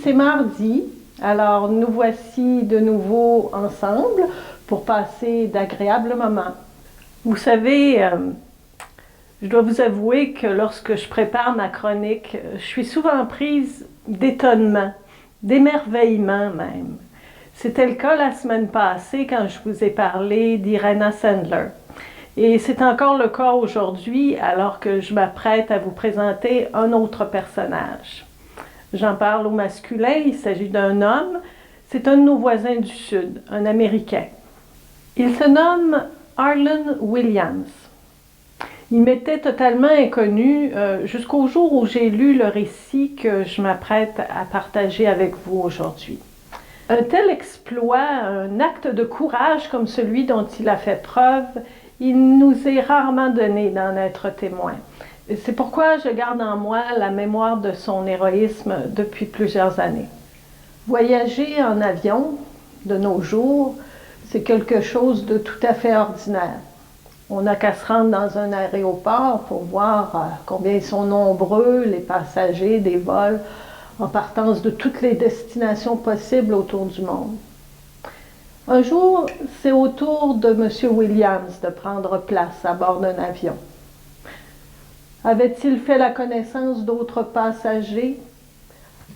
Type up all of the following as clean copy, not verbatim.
c'est mardi, alors nous voici de nouveau ensemble pour passer d'agréables moments. Vous savez, je dois vous avouer que lorsque je prépare ma chronique, je suis souvent prise d'étonnement, d'émerveillement même. C'était le cas la semaine passée quand je vous ai parlé d'Irena Sandler. Et c'est encore le cas aujourd'hui alors que je m'apprête à vous présenter un autre personnage. J'en parle au masculin, il s'agit d'un homme, c'est un de nos voisins du Sud, un Américain. Il se nomme Harlan Williams. Il m'était totalement inconnu jusqu'au jour où j'ai lu le récit que je m'apprête à partager avec vous aujourd'hui. Un tel exploit, un acte de courage comme celui dont il a fait preuve, il nous est rarement donné d'en être témoin. C'est pourquoi je garde en moi la mémoire de son héroïsme depuis plusieurs années. Voyager en avion, de nos jours, c'est quelque chose de tout à fait ordinaire. On n'a qu'à se rendre dans un aéroport pour voir combien ils sont nombreux, les passagers des vols, en partance de toutes les destinations possibles autour du monde. Un jour, c'est au tour de M. Williams de prendre place à bord d'un avion. Avait-il fait la connaissance d'autres passagers?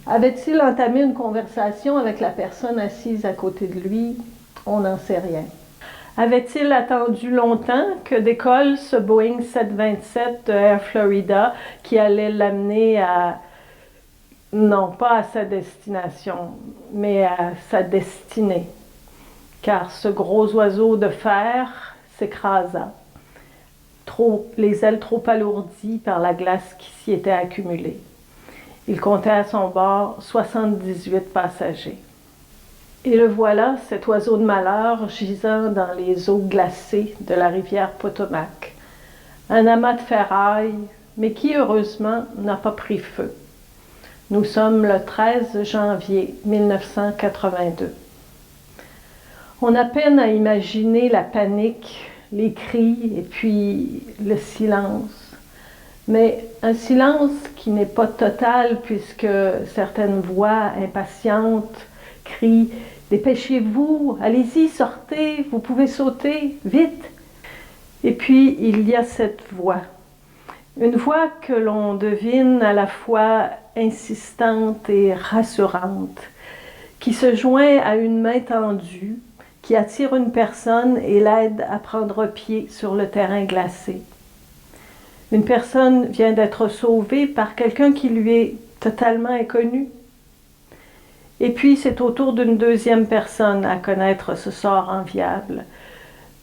Avait-il entamé une conversation avec la personne assise à côté de lui? On n'en sait rien. Avait-il attendu longtemps que décolle ce Boeing 727 de Air Florida qui allait l'amener à, non pas à sa destination, mais à sa destinée? Car ce gros oiseau de fer s'écrasa, les ailes trop alourdies par la glace qui s'y était accumulée. Il comptait à son bord 78 passagers. Et le voilà, cet oiseau de malheur, gisant dans les eaux glacées de la rivière Potomac. Un amas de ferraille, mais qui, heureusement, n'a pas pris feu. Nous sommes le 13 janvier 1982. On a peine à imaginer la panique, les cris et puis le silence. Mais un silence qui n'est pas total puisque certaines voix impatientes crient « Dépêchez-vous, allez-y, sortez, vous pouvez sauter, vite !» Et puis il y a cette voix. Une voix que l'on devine à la fois insistante et rassurante, qui se joint à une main tendue, qui attire une personne et l'aide à prendre pied sur le terrain glacé. Une personne vient d'être sauvée par quelqu'un qui lui est totalement inconnu. Et puis c'est au tour d'une deuxième personne à connaître ce sort enviable.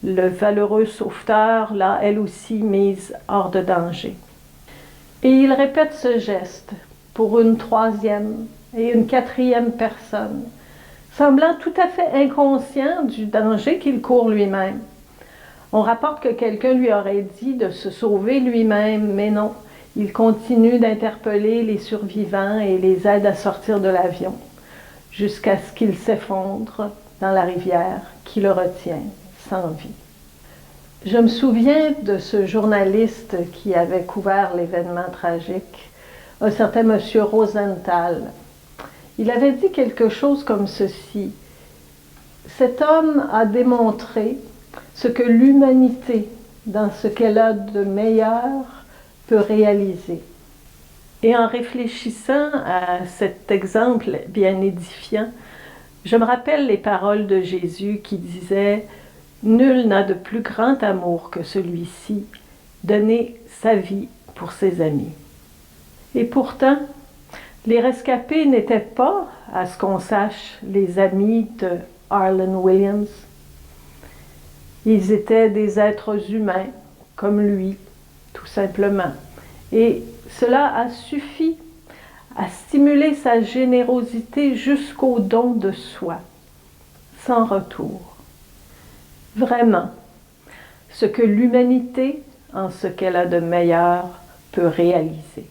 Le valeureux sauveteur l'a elle aussi mise hors de danger. Et il répète ce geste pour une troisième et une quatrième personne, semblant tout à fait inconscient du danger qu'il court lui-même. On rapporte que quelqu'un lui aurait dit de se sauver lui-même, mais non, il continue d'interpeller les survivants et les aide à sortir de l'avion, jusqu'à ce qu'il s'effondre dans la rivière qui le retient sans vie. Je me souviens de ce journaliste qui avait couvert l'événement tragique, un certain monsieur Rosenthal. Il avait dit quelque chose comme ceci: « Cet homme a démontré ce que l'humanité, dans ce qu'elle a de meilleur, peut réaliser. » Et en réfléchissant à cet exemple bien édifiant, je me rappelle les paroles de Jésus qui disaient « Nul n'a de plus grand amour que celui-ci, donner sa vie pour ses amis. » Et pourtant, les rescapés n'étaient pas, à ce qu'on sache, les amis de Harlan Williams. Ils étaient des êtres humains, comme lui, tout simplement. Et cela a suffi à stimuler sa générosité jusqu'au don de soi, sans retour. Vraiment, ce que l'humanité, en ce qu'elle a de meilleur, peut réaliser.